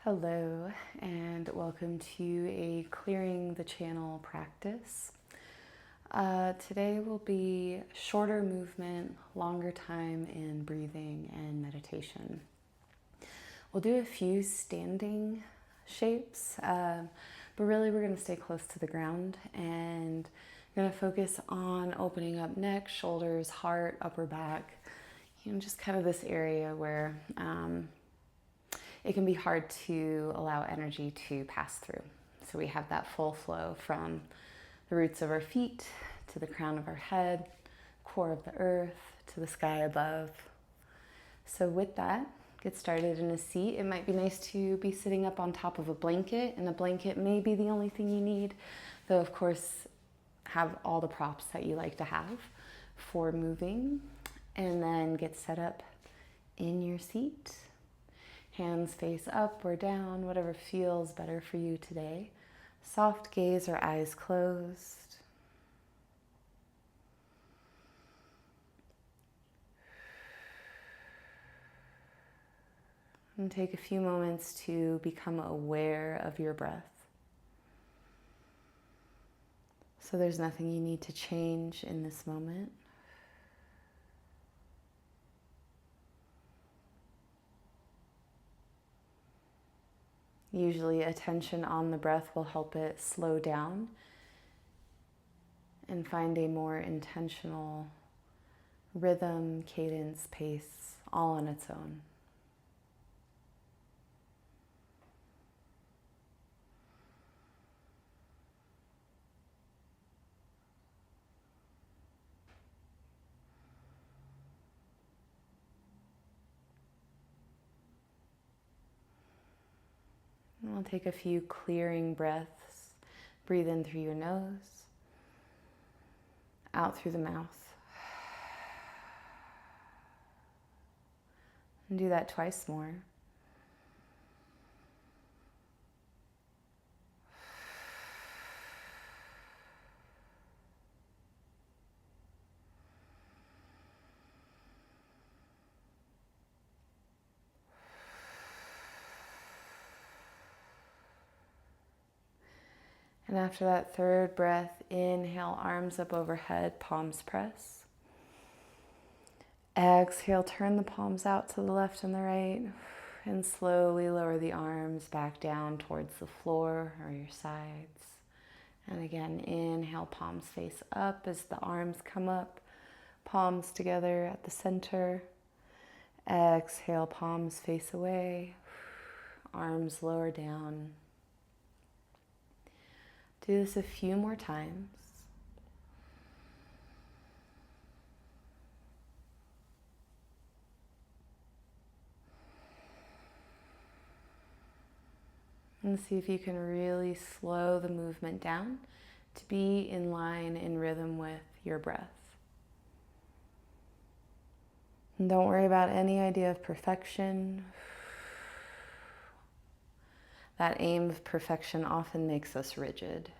Hello, and welcome to a clearing the channel practice. Today will be shorter movement, longer time in breathing and meditation. We'll do a few standing shapes, but really we're going to stay close to the ground and we're going to focus on opening up neck, shoulders, heart, upper back, just kind of this area where it can be hard to allow energy to pass through. So we have that full flow from the roots of our feet to the crown of our head, core of the earth, to the sky above. So with that, get started in a seat. It might be nice to be sitting up on top of a blanket, and a blanket may be the only thing you need, though of course have all the props that you like to have for moving. And then get set up in your seat. Hands face up or down, whatever feels better for you today. Soft gaze or eyes closed. And take a few moments to become aware of your breath. So there's nothing you need to change in this moment. Usually attention on the breath will help it slow down and find a more intentional rhythm, cadence, pace, all on its own. And we'll take a few clearing breaths. Breathe in through your nose, out through the mouth. And do that twice more. And after that third breath, inhale, arms up overhead, palms press. Exhale, turn the palms out to the left and the right, and slowly lower the arms back down towards the floor or your sides. And again, inhale, palms face up as the arms come up, palms together at the center. Exhale, palms face away, arms lower down. Do this a few more times. And see if you can really slow the movement down to be in line, in rhythm with your breath. And don't worry about any idea of perfection. That aim of perfection often makes us rigid.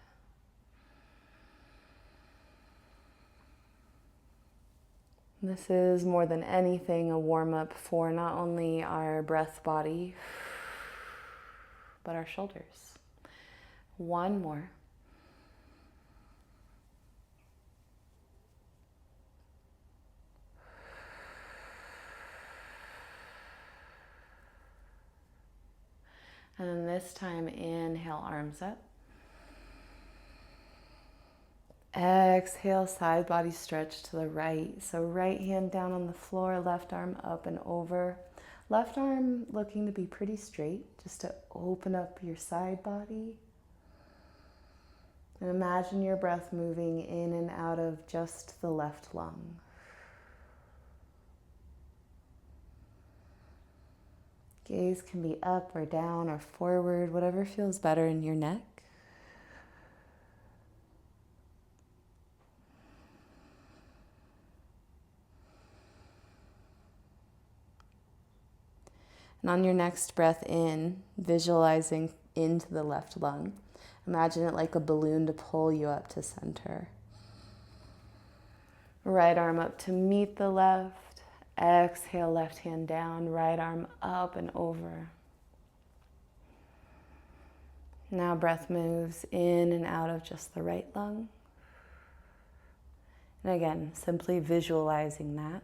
This is more than anything a warm-up for not only our breath body, but our shoulders. One more. And then this time, inhale, arms up. Exhale, side body stretch to the right. So right hand down on the floor, left arm up and over. Left arm looking to be pretty straight, just to open up your side body. And imagine your breath moving in and out of just the left lung. Gaze can be up or down or forward, whatever feels better in your neck. And on your next breath in, visualizing into the left lung, imagine it like a balloon to pull you up to center. Right arm up to meet the left. Exhale, left hand down, right arm up and over. Now breath moves in and out of just the right lung. And again, simply visualizing that.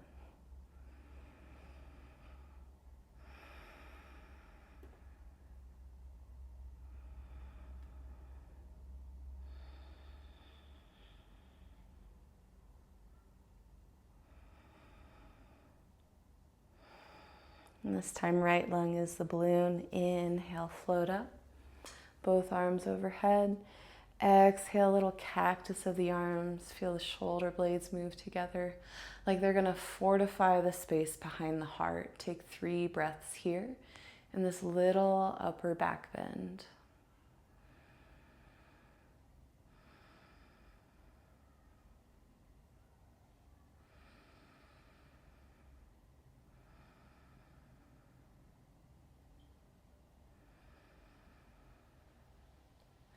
And this time, right lung is the balloon. Inhale, float up. Both arms overhead. Exhale, little cactus of the arms. Feel the shoulder blades move together like they're going to fortify the space behind the heart. Take 3 breaths here in this little upper back bend.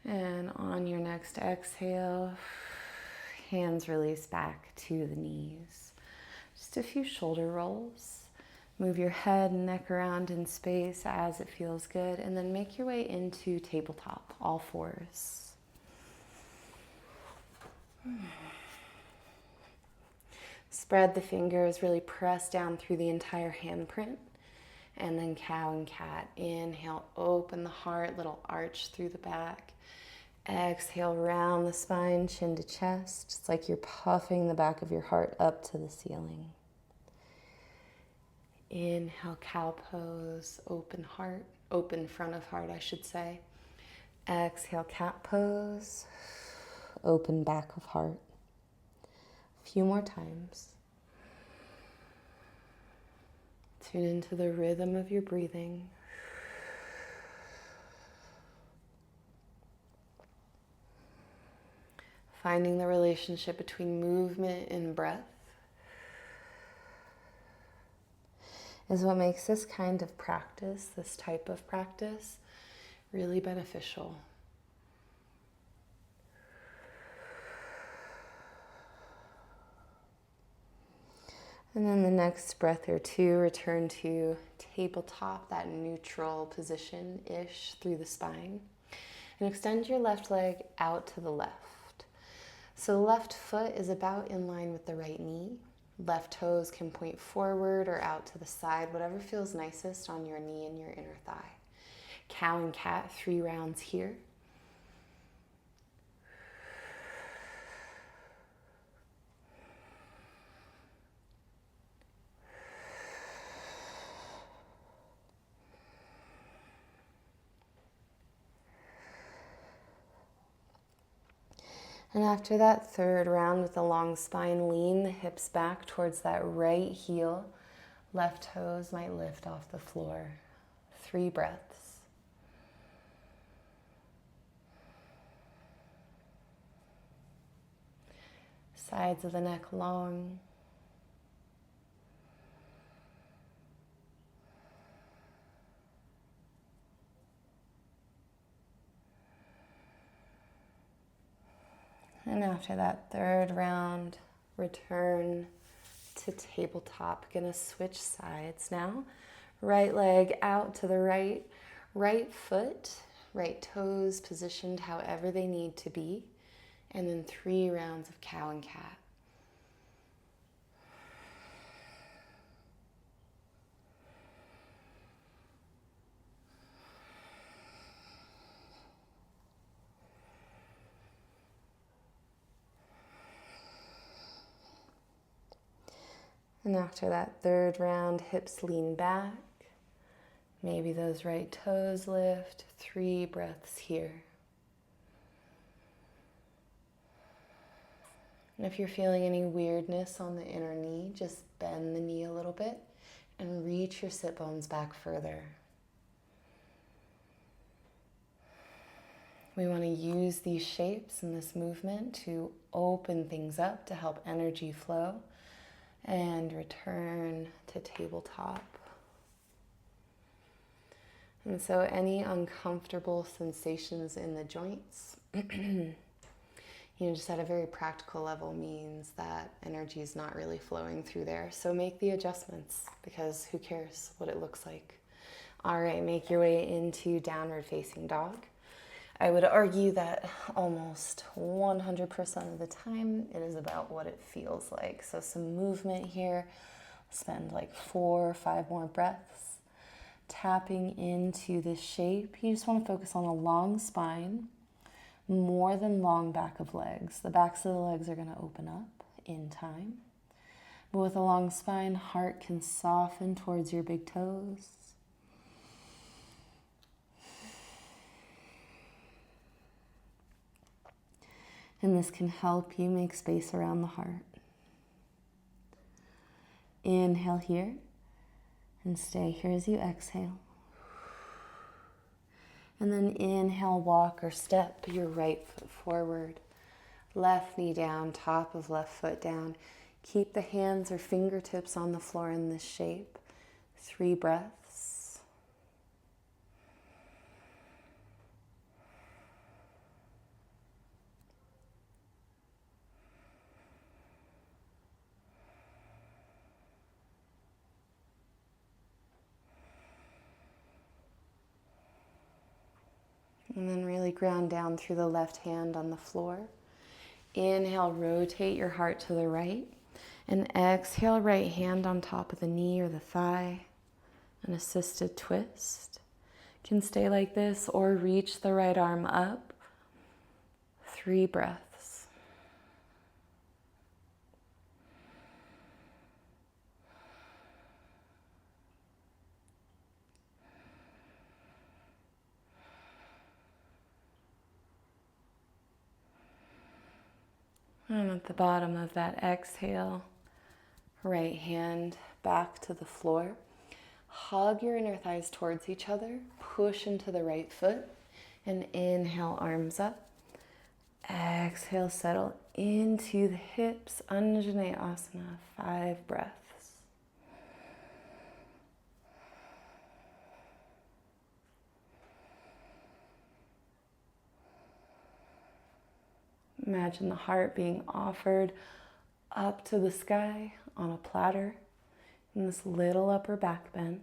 And on your next exhale, hands release back to the knees. Just a few shoulder rolls. Move your head and neck around in space as it feels good, and then make your way into tabletop, all fours. Spread the fingers, really press down through the entire handprint. And then cow and cat. Inhale, open the heart, little arch through the back. Exhale, round the spine, chin to chest. It's like you're puffing the back of your heart up to the ceiling. Inhale, cow pose, open heart, open front of heart, I should say. Exhale, cat pose, open back of heart. A few more times. Tune into the rhythm of your breathing. Finding the relationship between movement and breath is what makes this kind of practice, this type of practice, really beneficial. And then the next breath or two, return to tabletop, that neutral position-ish through the spine. And extend your left leg out to the left. So the left foot is about in line with the right knee. Left toes can point forward or out to the side, whatever feels nicest on your knee and your inner thigh. Cow and cat, 3 rounds here. And after that 3rd round with the long spine, lean the hips back towards that right heel. Left toes might lift off the floor. 3 breaths. Sides of the neck long. And after that 3rd round, return to tabletop. Gonna switch sides now. Right leg out to the right, right foot, right toes positioned however they need to be. And then 3 rounds of cow and cat. And after that 3rd round, hips lean back. Maybe those right toes lift. 3 breaths here. And if you're feeling any weirdness on the inner knee, just bend the knee a little bit and reach your sit bones back further. We want to use these shapes and this movement to open things up, to help energy flow. And return to tabletop. And so any uncomfortable sensations in the joints, just at a very practical level means that energy is not really flowing through there. So make the adjustments, because who cares what it looks like. All right, make your way into downward facing dog. I would argue that almost 100% of the time it is about what it feels like. So some movement here. Spend like 4 or 5 more breaths tapping into this shape. You just want to focus on a long spine, more than long back of legs. The backs of the legs are going to open up in time. But with a long spine, heart can soften towards your big toes. And this can help you make space around the heart. Inhale here and stay here as you exhale. And then inhale, walk or step your right foot forward. Left knee down, top of left foot down. Keep the hands or fingertips on the floor in this shape. 3 breaths. And then really ground down through the left hand on the floor. Inhale, rotate your heart to the right. And exhale, right hand on top of the knee or the thigh. An assisted twist. Can stay like this or reach the right arm up. 3 breaths. And at the bottom of that exhale, right hand back to the floor. Hug your inner thighs towards each other. Push into the right foot. And inhale, arms up. Exhale, settle into the hips. Anjaneyasana, 5 breaths. Imagine the heart being offered up to the sky on a platter in this little upper back bend.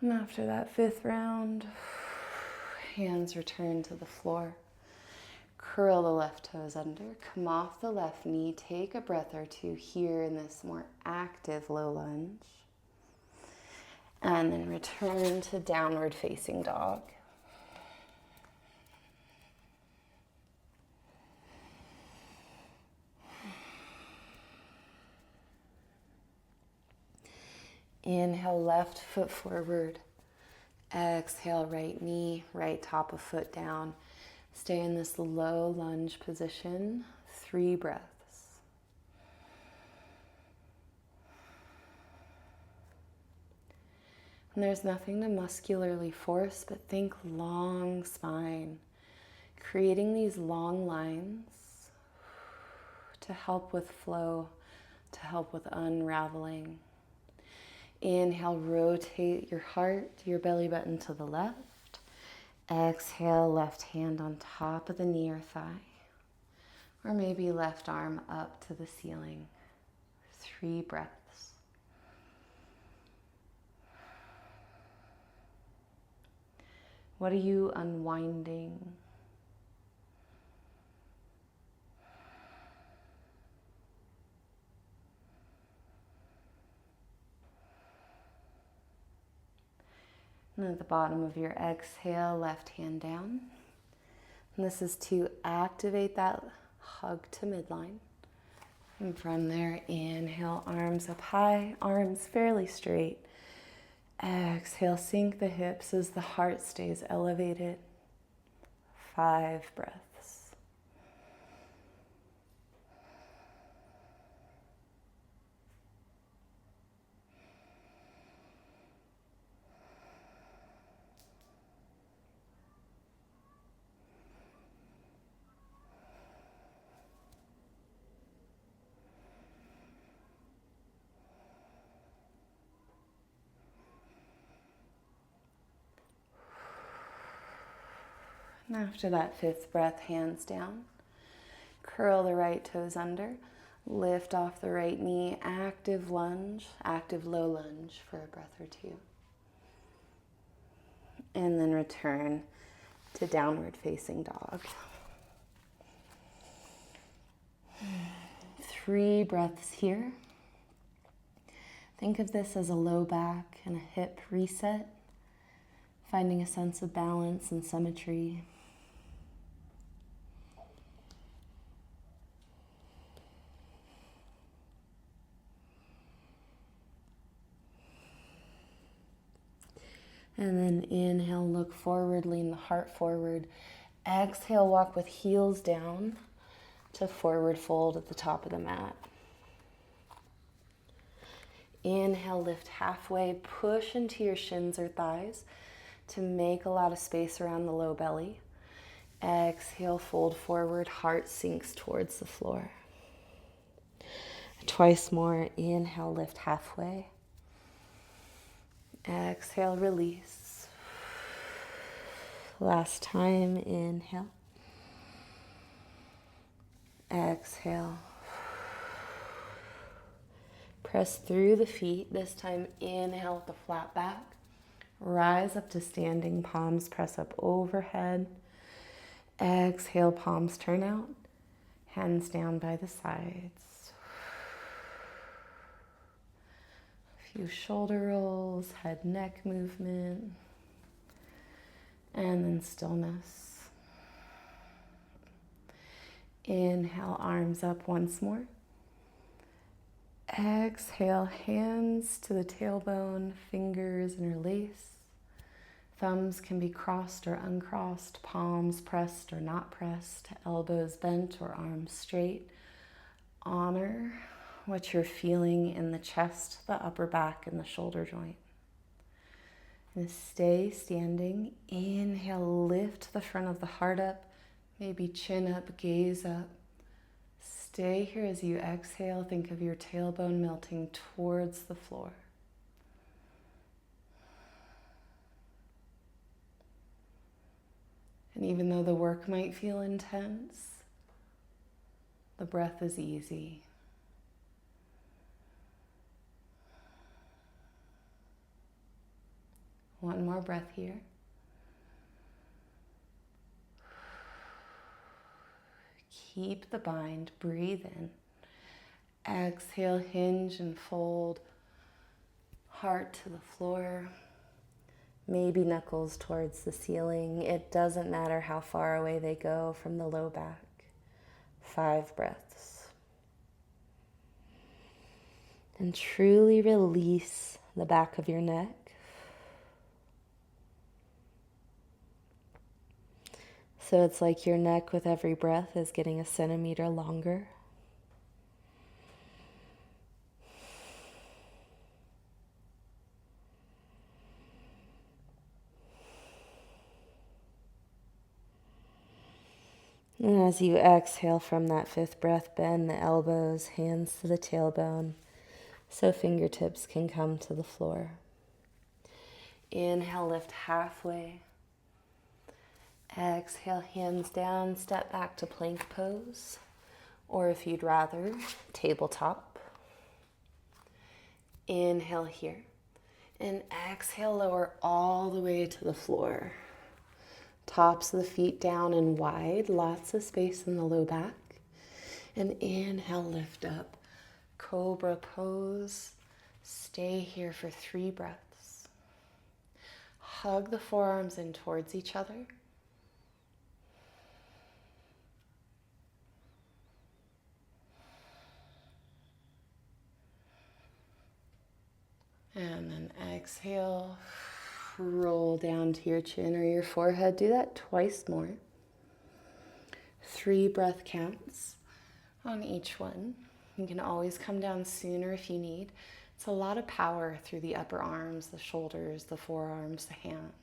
And after that 5th round, hands return to the floor. Curl the left toes under, come off the left knee, take a breath or two here in this more active low lunge. And then return to downward facing dog. Inhale, left foot forward. Exhale, right knee, right top of foot down. Stay in this low lunge position, 3 breaths. And there's nothing to muscularly force, but think long spine. Creating these long lines to help with flow, to help with unraveling. Inhale, rotate your heart, your belly button to the left. Exhale, left hand on top of the knee or thigh. Or maybe left arm up to the ceiling. 3 breaths. What are you unwinding? And at the bottom of your exhale, left hand down. And this is to activate that hug to midline. And from there, inhale, arms up high, arms fairly straight. Exhale, sink the hips as the heart stays elevated. 5 breaths. And after that 5th breath, hands down. Curl the right toes under. Lift off the right knee, active lunge, active low lunge for a breath or two. And then return to downward facing dog. 3 breaths here. Think of this as a low back and a hip reset, finding a sense of balance and symmetry. And then inhale, look forward, lean the heart forward. Exhale, walk with heels down to forward fold at the top of the mat. Inhale, lift halfway, push into your shins or thighs to make a lot of space around the low belly. Exhale, fold forward, heart sinks towards the floor. Twice more, inhale, lift halfway. Exhale, release. Last time, inhale. Exhale. Press through the feet. This time, inhale with the flat back. Rise up to standing, palms press up overhead. Exhale, palms turn out. Hands down by the sides. A few shoulder rolls, head, neck movement. And then stillness. Inhale, arms up once more. Exhale, hands to the tailbone, fingers interlace. Thumbs can be crossed or uncrossed, palms pressed or not pressed, elbows bent or arms straight. Honor what you're feeling in the chest, the upper back, and the shoulder joint. And stay standing. Inhale, lift the front of the heart up, maybe chin up, gaze up. Stay here as you exhale. Think of your tailbone melting towards the floor. And even though the work might feel intense, the breath is easy. One more breath here. Keep the bind, breathe in. Exhale, hinge and fold. Heart to the floor. Maybe knuckles towards the ceiling. It doesn't matter how far away they go from the low back. 5 breaths. And truly release the back of your neck. So it's like your neck with every breath is getting a centimeter longer. And as you exhale from that 5th breath, bend the elbows, hands to the tailbone, so fingertips can come to the floor. Inhale, lift halfway. Exhale, hands down, step back to plank pose, or if you'd rather, tabletop. Inhale here, and exhale, lower all the way to the floor. Tops of the feet down and wide, lots of space in the low back. And inhale, lift up, cobra pose. Stay here for 3 breaths. Hug the forearms in towards each other. And then exhale, roll down to your chin or your forehead. Do that twice more. 3 breath counts on each one. You can always come down sooner if you need. It's a lot of power through the upper arms, the shoulders, the forearms, the hands.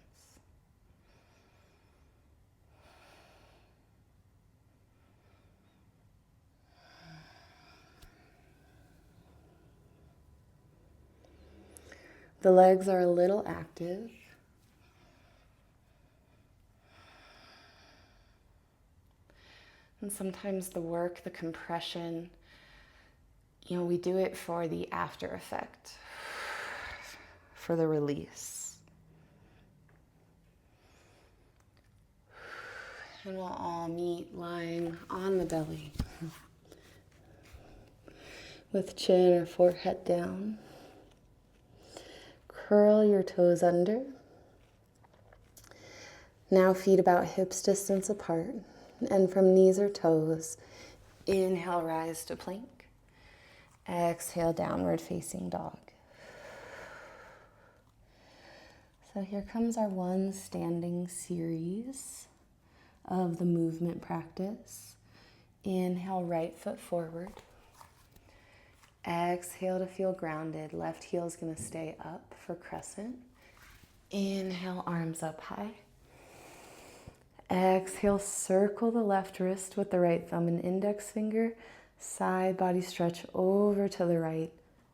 The legs are a little active. And sometimes the work, the compression, We do it for the after effect, for the release. And we'll all meet lying on the belly with chin or forehead down. Curl your toes under. Now feet about hips distance apart. And from knees or toes, inhale, rise to plank. Exhale, downward facing dog. So here comes our one standing series of the movement practice. Inhale, right foot forward. Exhale to feel grounded. Left heel is going to stay up for crescent. Inhale, arms up high. Exhale, circle the left wrist with the right thumb and index finger. Side body stretch over to the right.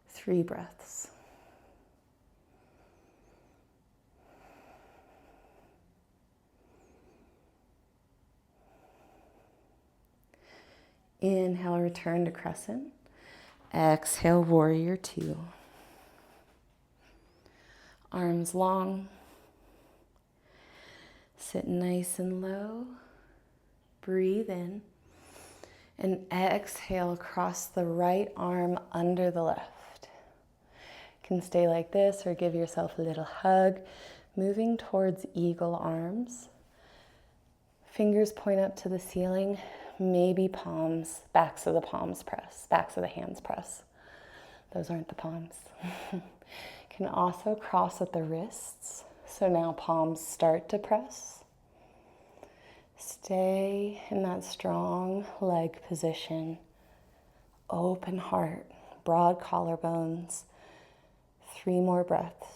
3 breaths. Inhale, return to crescent. Exhale, warrior 2. Arms long. Sit nice and low. Breathe in. And exhale, cross the right arm under the left. You can stay like this or give yourself a little hug. Moving towards eagle arms. Fingers point up to the ceiling. Maybe palms, backs of the palms press, backs of the hands press. Those aren't the palms. Can also cross at the wrists. So now palms start to press. Stay in that strong leg position. Open heart, broad collarbones. 3 more breaths.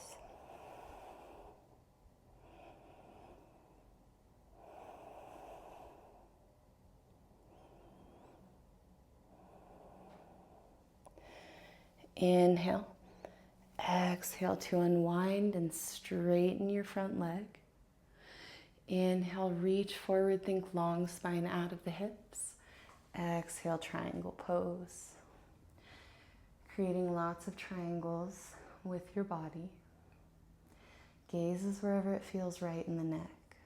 Inhale. Exhale to unwind and straighten your front leg. Inhale, reach forward, think long spine out of the hips. Exhale, triangle pose. Creating lots of triangles with your body. Gaze is wherever it feels right in the neck.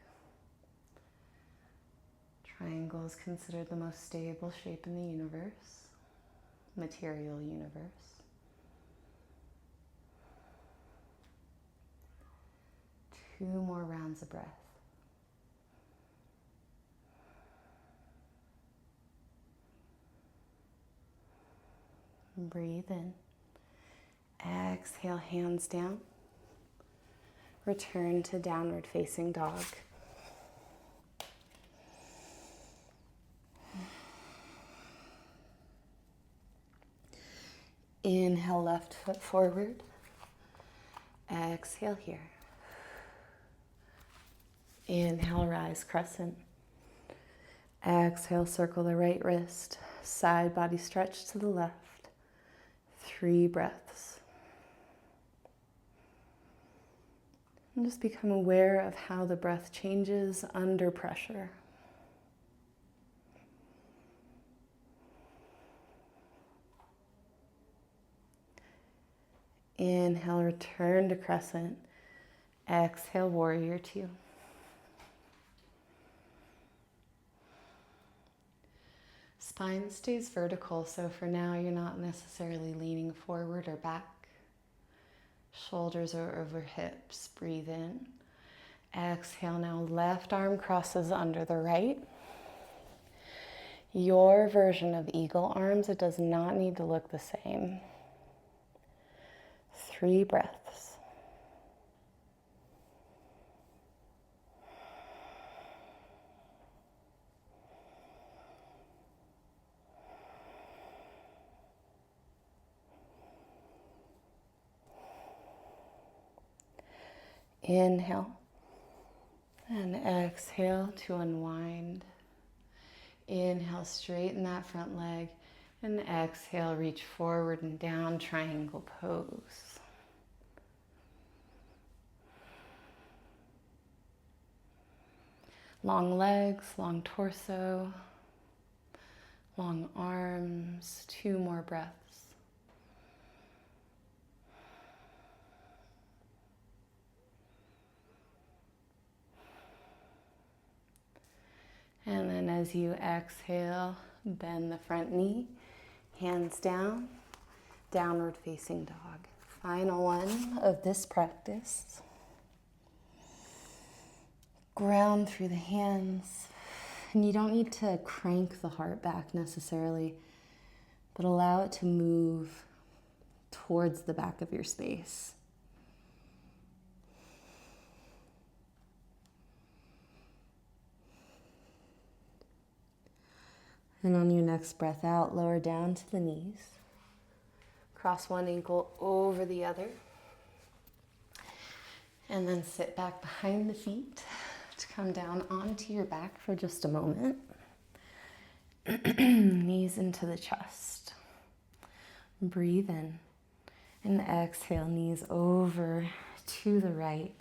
Triangle is considered the most stable shape in the universe, material universe. 2 more rounds of breath. Breathe in. Exhale, hands down. Return to downward facing dog. Inhale, left foot forward. Exhale here. Inhale, rise, crescent. Exhale, circle the right wrist. Side body stretch to the left. 3 breaths. And just become aware of how the breath changes under pressure. Inhale, return to crescent. Exhale, warrior 2. Spine stays vertical, so for now you're not necessarily leaning forward or back. Shoulders are over hips. Breathe in. Exhale, now left arm crosses under the right. Your version of eagle arms, it does not need to look the same. 3 breaths. Inhale and exhale to unwind. Inhale, straighten that front leg, and exhale, reach forward and down, triangle pose. Long legs, long torso, long arms, 2 more breaths. as you exhale, bend the front knee, hands down, downward facing dog. Final one of this practice. Ground through the hands. And you don't need to crank the heart back necessarily, but allow it to move towards the back of your space. And on your next breath out, lower down to the knees. Cross one ankle over the other. And then sit back behind the feet to come down onto your back for just a moment. Knees into the chest. Breathe in. And exhale, knees over to the right.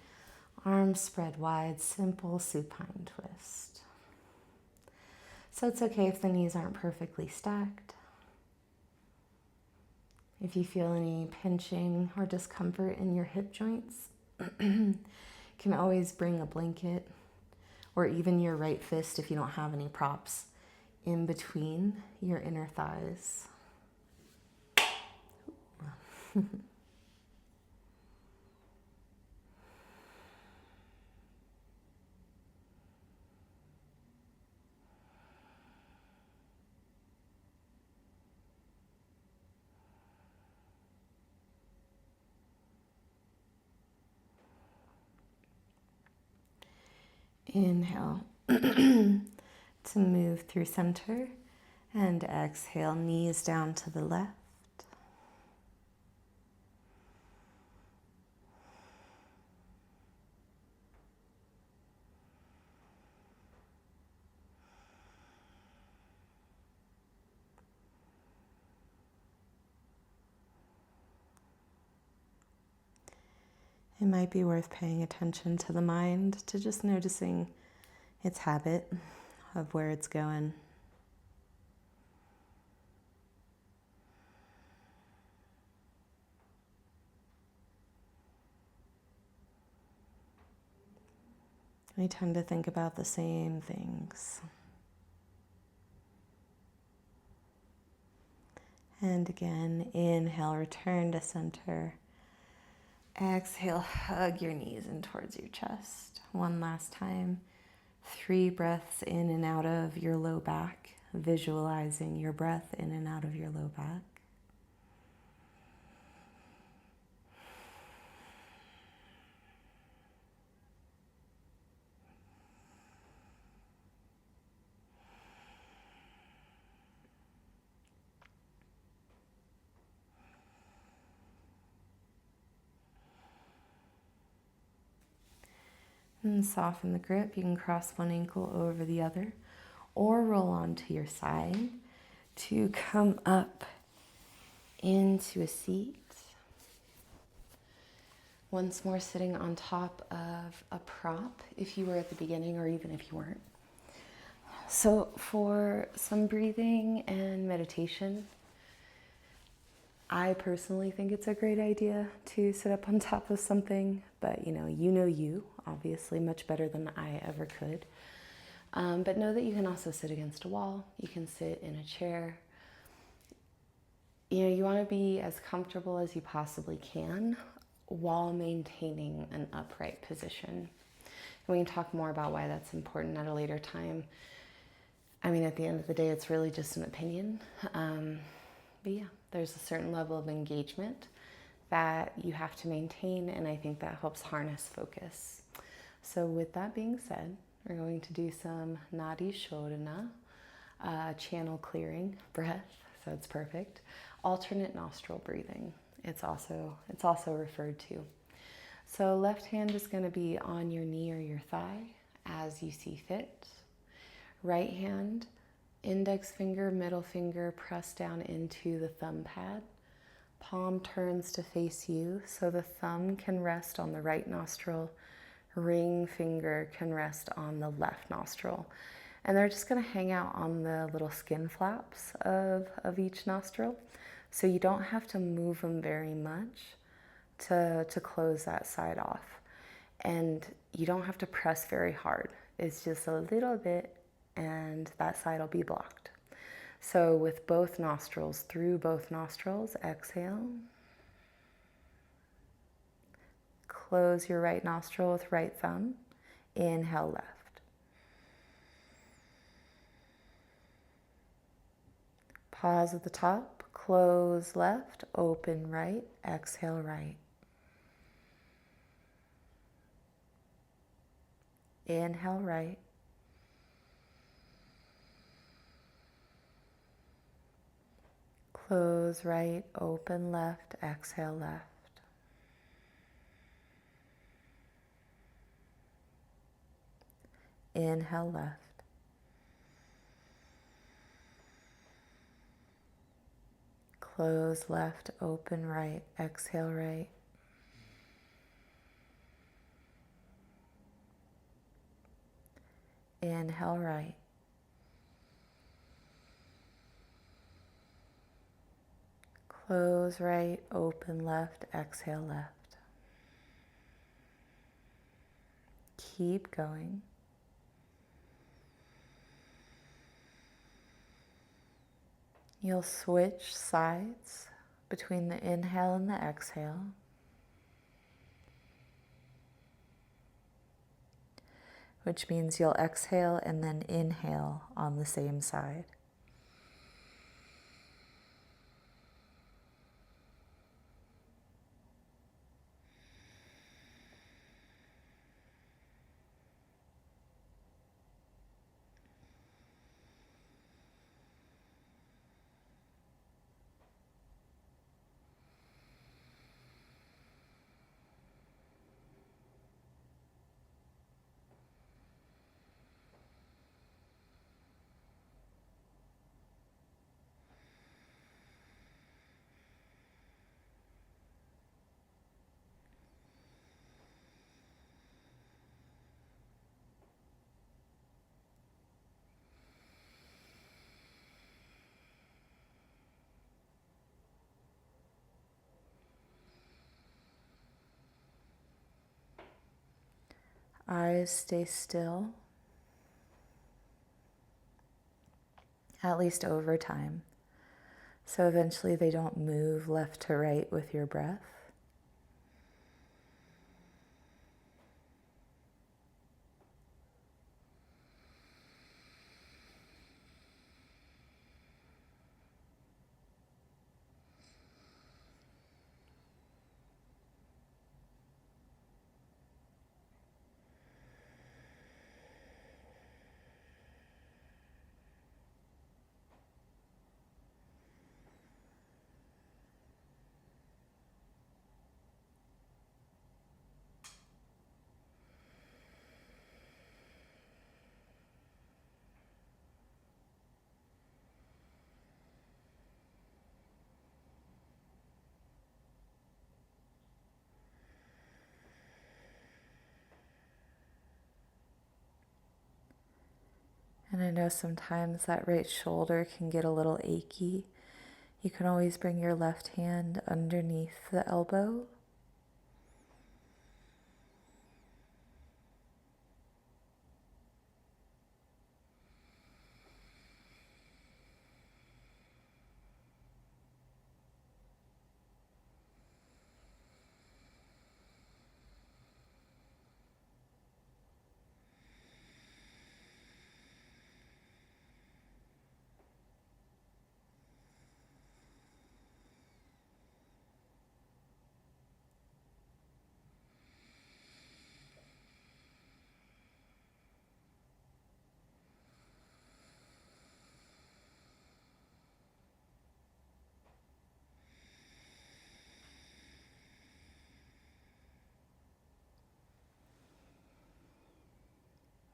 Arms spread wide, simple supine twist. So it's okay if the knees aren't perfectly stacked. If you feel any pinching or discomfort in your hip joints, you can always bring a blanket or even your right fist if you don't have any props in between your inner thighs. Inhale to move through center, and exhale, knees down to the left. It might be worth paying attention to the mind, to just noticing its habit of where it's going. We tend to think about the same things. And again, inhale, return to center. Exhale, hug your knees in towards your chest. One last time. 3 breaths in and out of your low back, visualizing your breath in and out of your low back. And soften the grip. You can cross one ankle over the other or roll onto your side to come up into a seat. Once more, sitting on top of a prop if you were at the beginning or even if you weren't. So for some breathing and meditation, I personally think it's a great idea to sit up on top of something, but you, obviously much better than I ever could. But know that you can also sit against a wall. You can sit in a chair. You want to be as comfortable as you possibly can while maintaining an upright position. And we can talk more about why that's important at a later time. I mean, at the end of the day, it's really just an opinion. But yeah, there's a certain level of engagement that you have to maintain, and I think that helps harness focus. So with that being said, we're going to do some Nadi Shodhana, channel clearing breath, so it's perfect. Alternate nostril breathing, it's also referred to. So left hand is going to be on your knee or your thigh as you see fit. Right hand, index finger, middle finger, press down into the thumb pad. Palm turns to face you, so the thumb can rest on the right nostril. Ring finger can rest on the left nostril. And they're just going to hang out on the little skin flaps of each nostril. So you don't have to move them very much to close that side off. And you don't have to press very hard. It's just a little bit, and that side will be blocked. So with both nostrils, through both nostrils, exhale. Close your right nostril with right thumb. Inhale left. Pause at the top. Close left. Open right. Exhale right. Inhale right. Close right. Open left. Exhale left. Inhale left. Close left, open right, exhale right. Inhale right. Close right, open left, exhale left. Keep going. You'll switch sides between the inhale and the exhale. Which means you'll exhale and then inhale on the same side. Eyes stay still, at least over time. So eventually they don't move left to right with your breath. And I know sometimes that right shoulder can get a little achy. You can always bring your left hand underneath the elbow.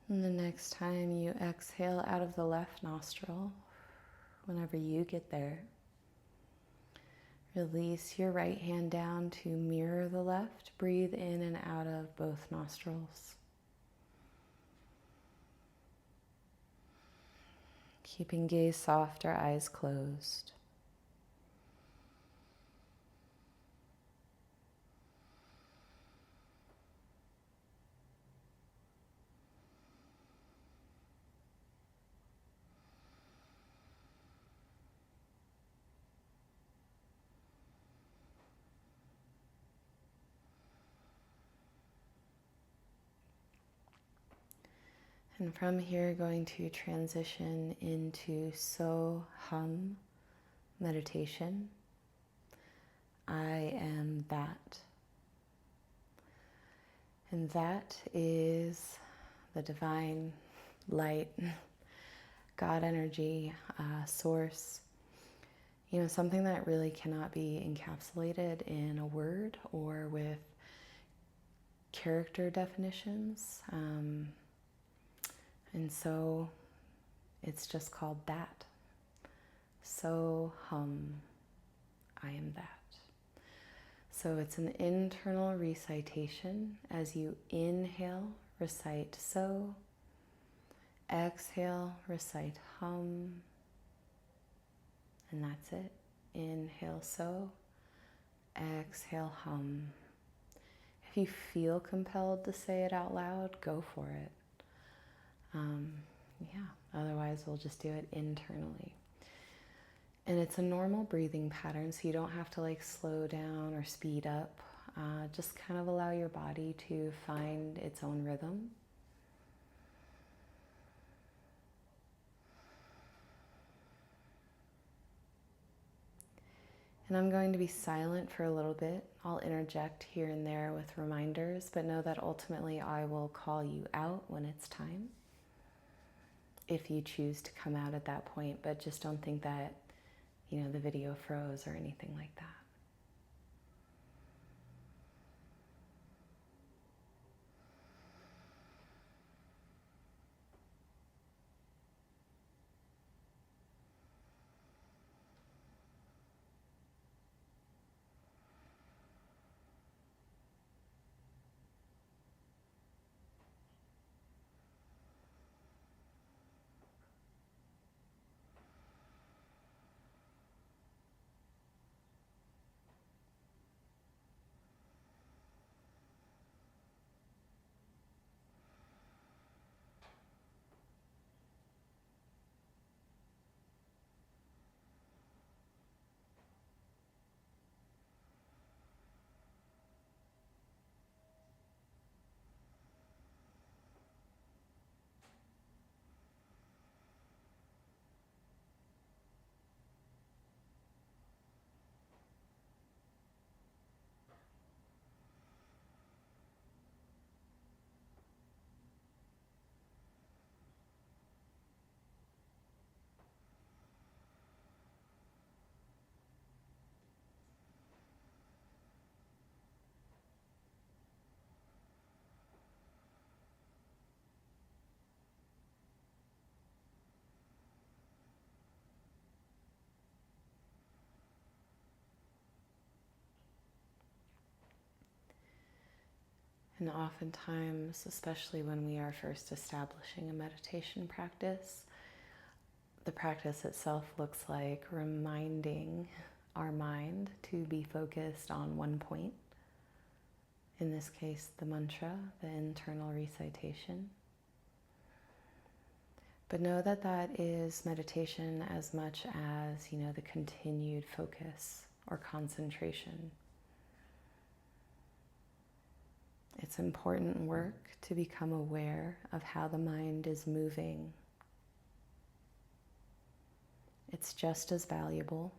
And the next time you exhale out of the left nostril, whenever you get there, release your right hand down to mirror the left. Breathe in and out of both nostrils. Keeping gaze soft or eyes closed. And from here, going to transition into So Hum meditation. I am that. And that is the divine light, God energy, source. You know, something that really cannot be encapsulated in a word or with character definitions. And so it's just called that. So hum, I am that. So it's an internal recitation. As you inhale, recite so. Exhale, recite hum. And that's it. Inhale so. Exhale hum. If you feel compelled to say it out loud, go for it. Otherwise we'll just do it internally. And it's a normal breathing pattern, so you don't have to like slow down or speed up. Just kind of allow your body to find its own rhythm. And I'm going to be silent for a little bit. I'll interject here and there with reminders, but know that ultimately I will call you out when it's time, if you choose to come out at that point, but just don't think that, you know, the video froze or anything like that. And oftentimes, especially when we are first establishing a meditation practice, the practice itself looks like reminding our mind to be focused on one point. In this case, the mantra, the internal recitation. But know that that is meditation as much as, you know, the continued focus or concentration. It's important work to become aware of how the mind is moving. It's just as valuable.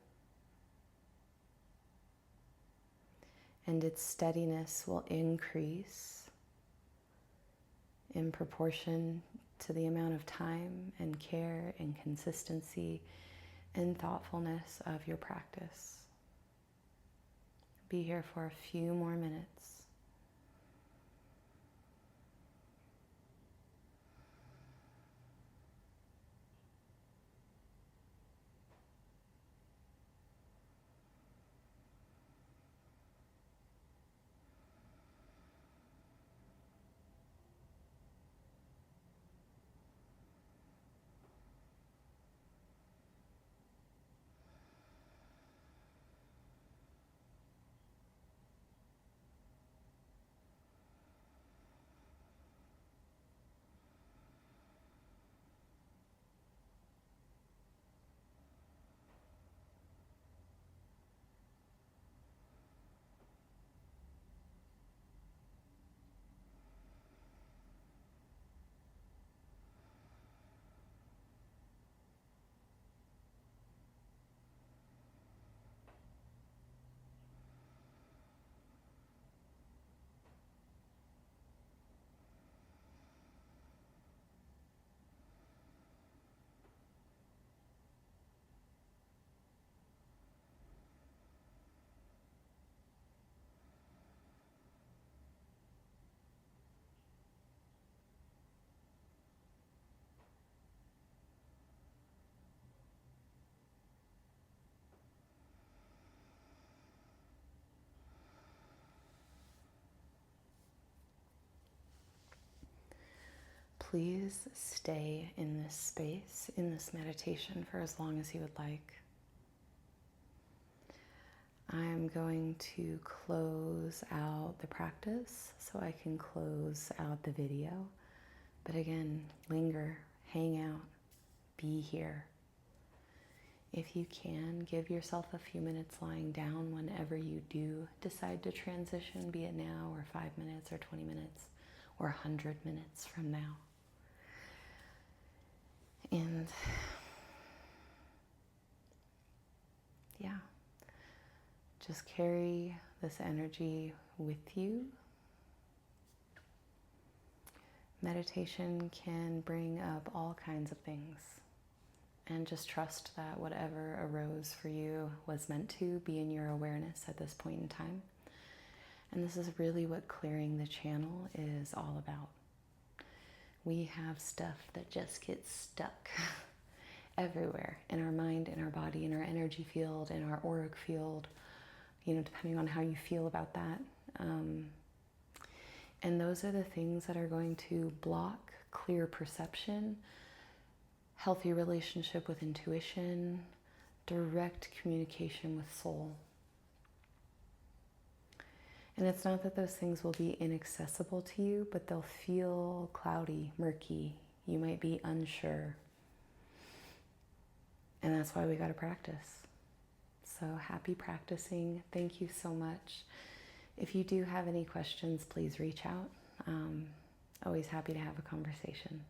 And its steadiness will increase in proportion to the amount of time and care and consistency and thoughtfulness of your practice. Be here for a few more minutes. please stay in this space, in this meditation for as long as you would like. I'm going to close out the practice so I can close out the video. But again, linger, hang out, be here. If you can, give yourself a few minutes lying down whenever you do decide to transition, be it now or 5 minutes or 20 minutes or 100 minutes from now. And yeah, just carry this energy with you. Meditation can bring up all kinds of things. And just trust that whatever arose for you was meant to be in your awareness at this point in time. And this is really what clearing the channel is all about. We have stuff that just gets stuck everywhere in our mind, in our body, in our energy field, in our auric field, depending on how you feel about that. And those are the things that are going to block clear perception, healthy relationship with intuition, direct communication with soul. And it's not that those things will be inaccessible to you, but they'll feel cloudy, murky. You might be unsure. And that's why we got to practice. So happy practicing. Thank you so much. If you do have any questions, please reach out. Always happy to have a conversation.